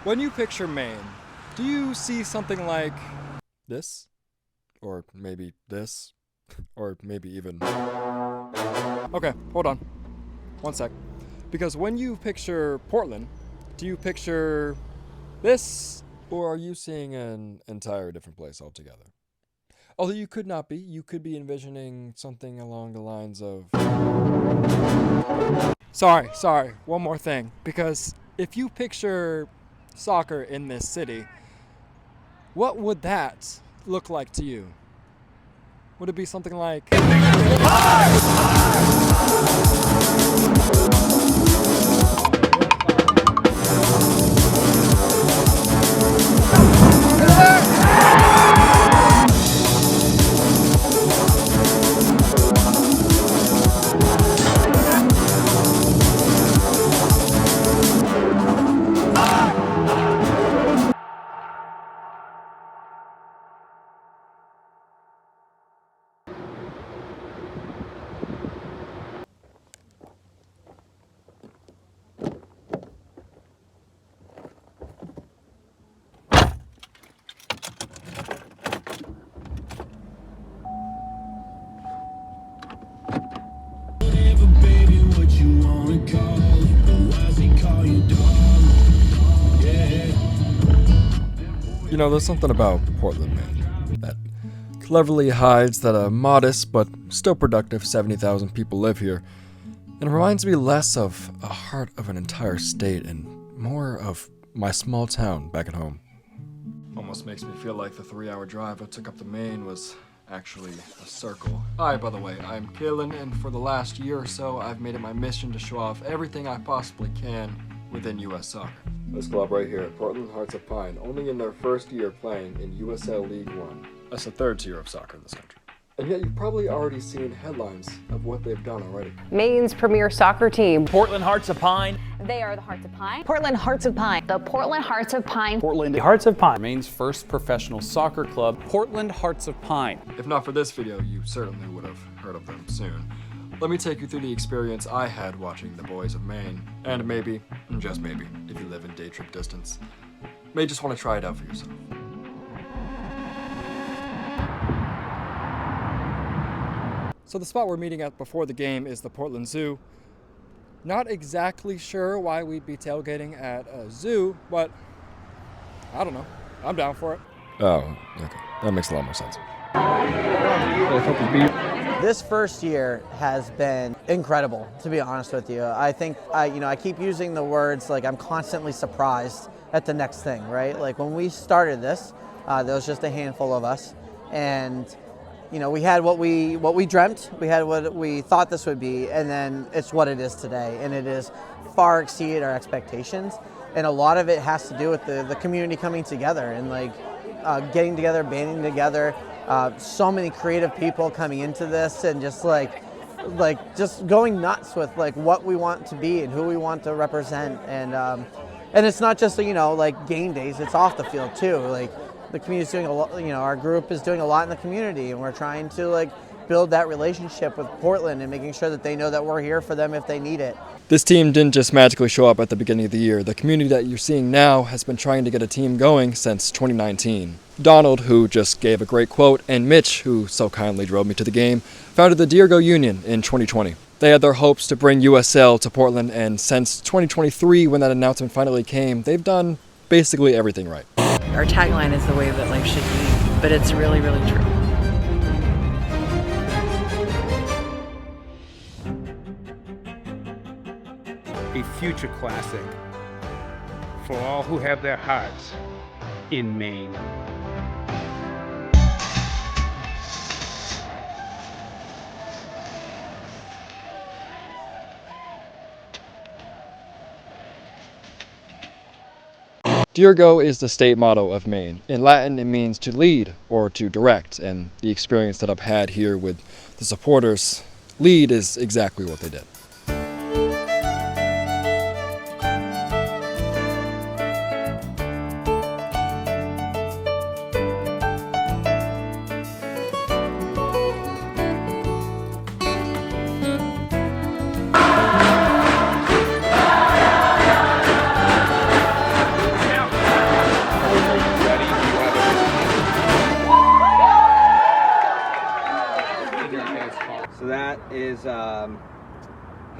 When you picture Maine, do you see something like this? Or maybe this? Or maybe even... Okay, hold on. One sec. Because when you picture Portland, do you picture this? Or are you seeing an entire different place altogether? Although you could not be. You could be envisioning something along the lines of... Sorry. One more thing. Because if you picture soccer in this city, what would that look like to you? Would it be something like... You know, there's something about Portland, Maine, that cleverly hides that a modest but still productive 70,000 people live here, and it reminds me less of a heart of an entire state and more of my small town back at home. Almost makes me feel like the 3-hour drive I took up to Maine was actually a circle. Hi, by the way, I'm Kalen, and for the last year or so, I've made it my mission to show off everything I possibly can within US soccer. This club right here, Portland Hearts of Pine, only in their first year playing in USL League One. That's the third tier of soccer in this country. And yet you've probably already seen headlines of what they've done already. Maine's premier soccer team. Portland Hearts of Pine. They are the Hearts of Pine. Portland Hearts of Pine. The Portland Hearts of Pine. Portland Hearts of Pine. Maine's first professional soccer club, Portland Hearts of Pine. If not for this video, you certainly would have heard of them soon. Let me take you through the experience I had watching the boys of Maine, and maybe, just maybe, if you live in day trip distance, may just want to try it out for yourself. So the spot we're meeting at before the game is the Portland Zoo. Not exactly sure why we'd be tailgating at a zoo, but I don't know. I'm down for it. Oh, okay. That makes a lot more sense. This first year has been incredible, to be honest with you. I think, I keep using the words like I'm constantly surprised at the next thing, right? Like when we started this, there was just a handful of us, and we had what we dreamt, we had what we thought this would be, and then it's what it is today, and it has far exceeded our expectations. And a lot of it has to do with the community coming together and getting together, banding together. So many creative people coming into this and just just going nuts with what we want to be and who we want to represent. And it's not just game days, it's off the field too. The community's doing a lot, our group is doing a lot in the community, and we're trying to build that relationship with Portland and making sure that they know that we're here for them if they need it. This team didn't just magically show up at the beginning of the year. The community that you're seeing now has been trying to get a team going since 2019. Donald, who just gave a great quote, and Mitch, who so kindly drove me to the game, founded the Deer Go Union in 2020. They had their hopes to bring USL to Portland, and since 2023, when that announcement finally came, they've done basically everything right. Our tagline is the way that life should be, but it's really, really true. A future classic for all who have their hearts in Maine. Deer Go is the state motto of Maine. In Latin, it means to lead or to direct, and the experience that I've had here with the supporters, lead is exactly what they did.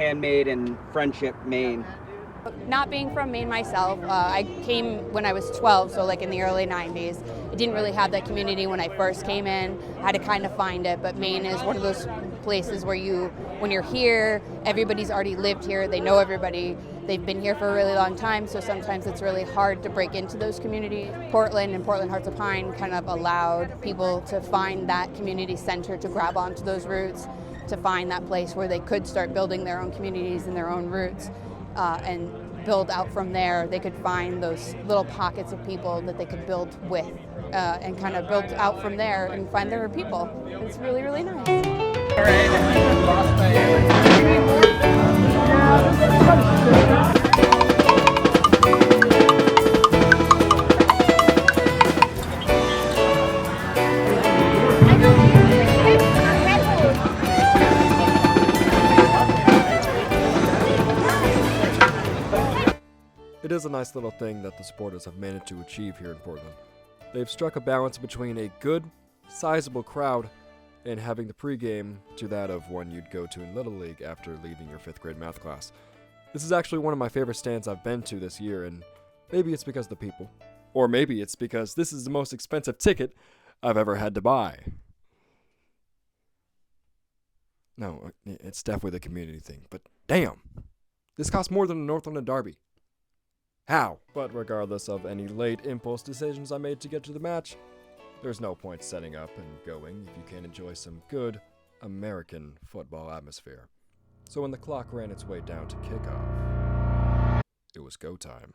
handmade and friendship Maine? Not being from Maine myself, I came when I was 12, so like in the early 90s. I didn't really have that community when I first came in. I had to kind of find it, but Maine is one of those places where when you're here, everybody's already lived here, they know everybody, they've been here for a really long time, so sometimes it's really hard to break into those communities. Portland and Portland Hearts of Pine kind of allowed people to find that community center, to grab onto those roots, to find that place where they could start building their own communities and their own roots. And build out from there. They could find those little pockets of people that they could build with and kind of build out from there and find their people. It's really, really nice. It is a nice little thing that the supporters have managed to achieve here in Portland. They've struck a balance between a good, sizable crowd and having the pregame to that of one you'd go to in Little League after leaving your 5th grade math class. This is actually one of my favorite stands I've been to this year, and maybe it's because of the people. Or maybe it's because this is the most expensive ticket I've ever had to buy. No, it's definitely the community thing, but damn! This costs more than a North London Derby. How? But regardless of any late impulse decisions I made to get to the match, there's no point setting up and going if you can't enjoy some good American football atmosphere. So when the clock ran its way down to kickoff, it was go time.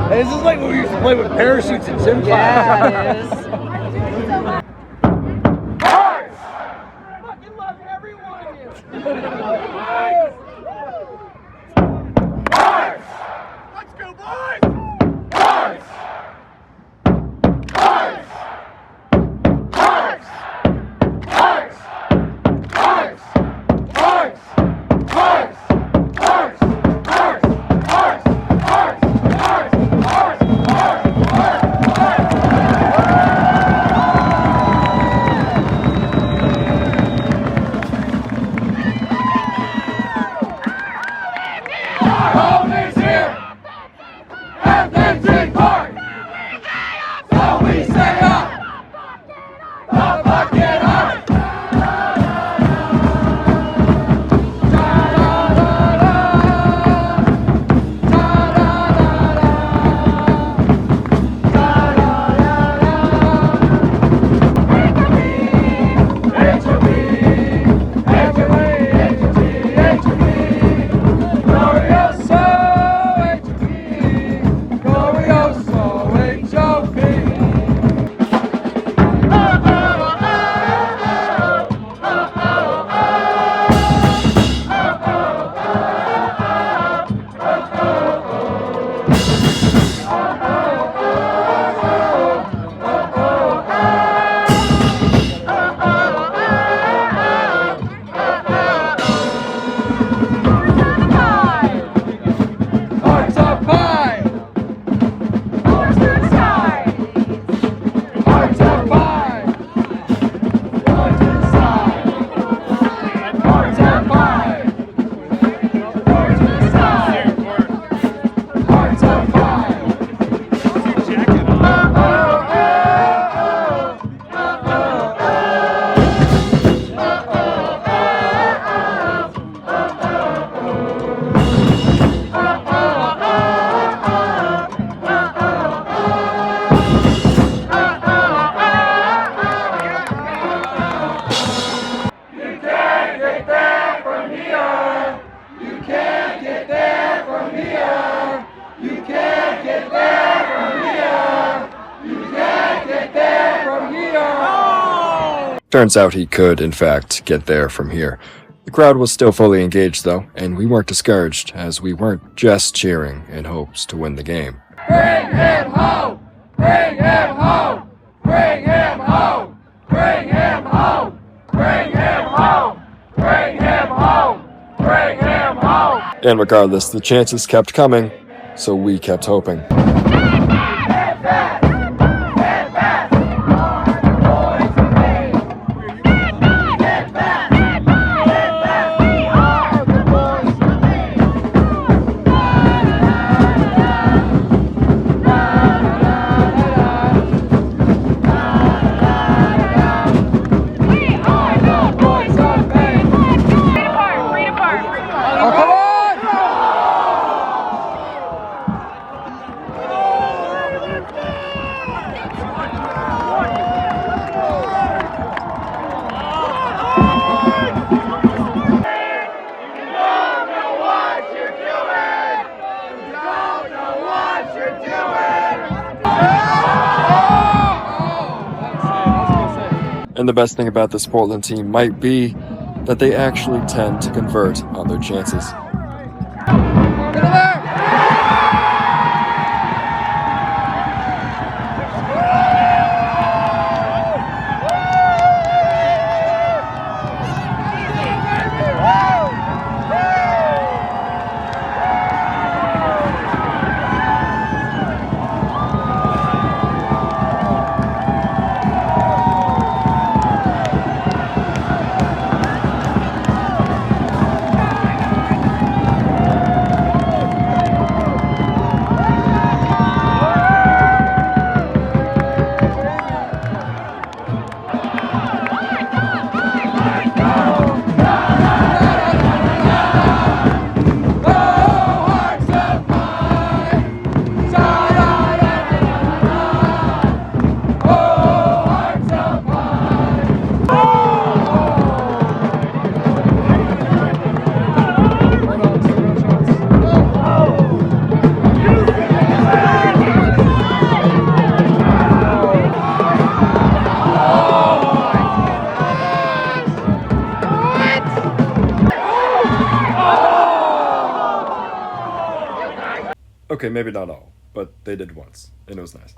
This is like when we used to play with parachutes in gym class. Yeah, it is. Fucking love every one of you. Let's go, boys! Turns out he could, in fact, get there from here. The crowd was still fully engaged, though, and we weren't discouraged, as we weren't just cheering in hopes to win the game. Bring him home! Bring him home! Bring him home! Bring him home! Bring him home! Bring him home! Bring him home! And regardless, the chances kept coming, so we kept hoping. And the best thing about this Portland team might be that they actually tend to convert on their chances. Okay, maybe not all, but they did once, and it was nice.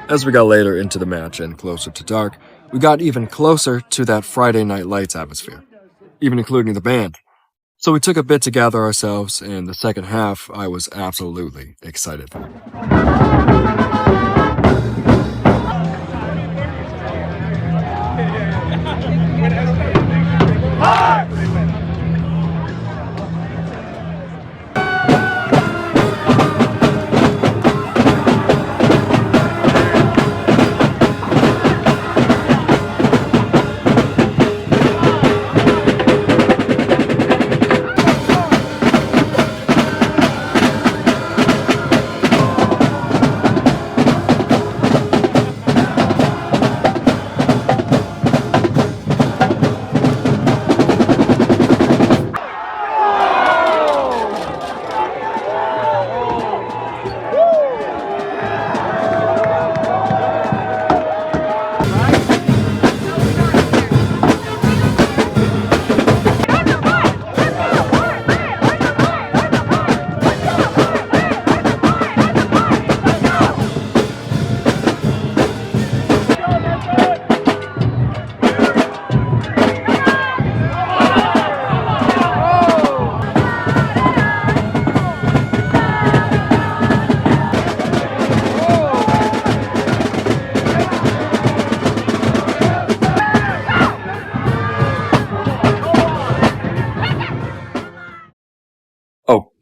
As we got later into the match and closer to dark, we got even closer to that Friday Night Lights atmosphere, even including the band. So we took a bit to gather ourselves, and the second half I was absolutely excited for.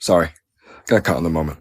Sorry, got caught in the moment.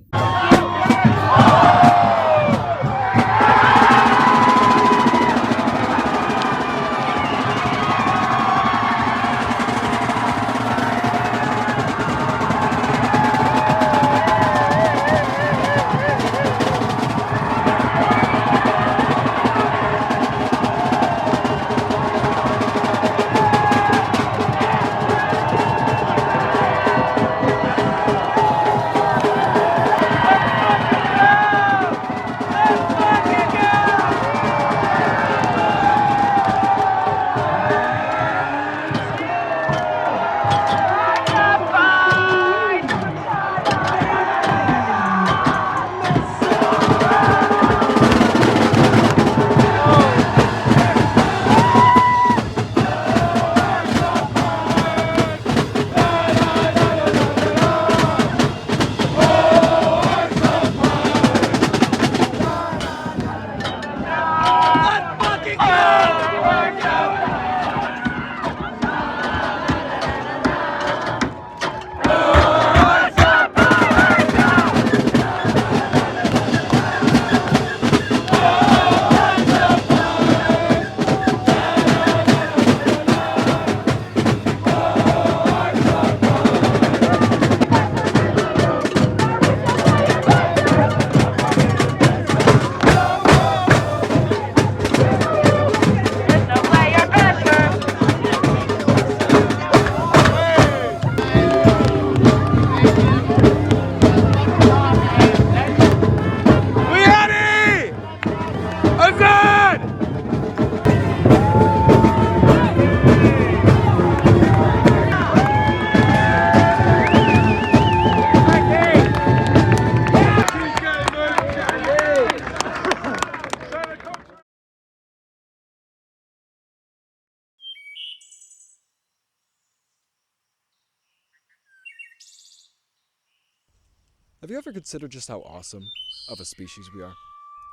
Have you ever considered just how awesome of a species we are?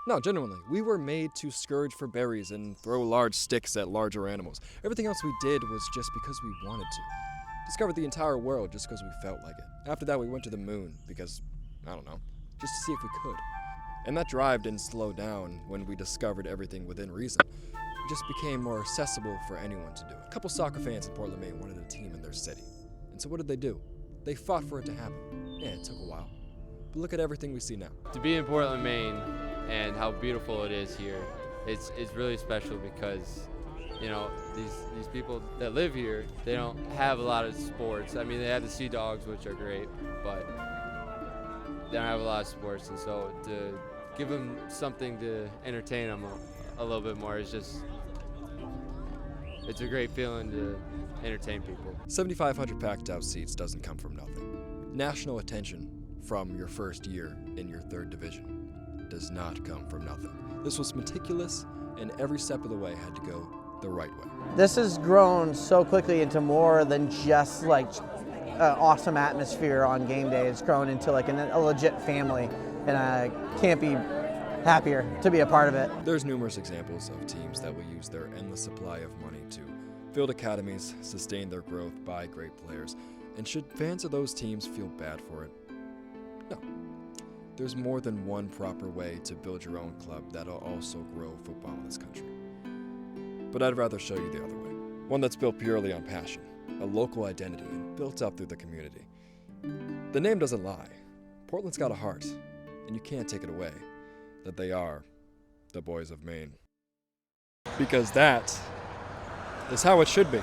No, genuinely, we were made to scourge for berries and throw large sticks at larger animals. Everything else we did was just because we wanted to. Discovered the entire world just because we felt like it. After that, we went to the moon because, I don't know, just to see if we could. And that drive didn't slow down when we discovered everything within reason. It just became more accessible for anyone to do it. A couple soccer fans in Portland, Maine wanted a team in their city. And so what did they do? They fought for it to happen. Yeah, it took a while. But look at everything we see now. To be in Portland, Maine, and how beautiful it is here, it's really special because, you know, these people that live here, they don't have a lot of sports. I mean, they have the Sea Dogs, which are great, but they don't have a lot of sports, and so to give them something to entertain them a little bit more is just, it's a great feeling to entertain people. 7,500 packed out seats doesn't come from nothing. National attention from your first year in your third division does not come from nothing. This was meticulous, and every step of the way had to go the right way. This has grown so quickly into more than just like an awesome atmosphere on game day. It's grown into like a legit family, and I can't be happier to be a part of it. There's numerous examples of teams that will use their endless supply of money to build academies, sustain their growth, buy great players. And should fans of those teams feel bad for it? No. There's more than one proper way to build your own club that'll also grow football in this country. But I'd rather show you the other way. One that's built purely on passion, a local identity, and built up through the community. The name doesn't lie. Portland's got a heart, and you can't take it away, that they are the boys of Maine. Because that is how it should be.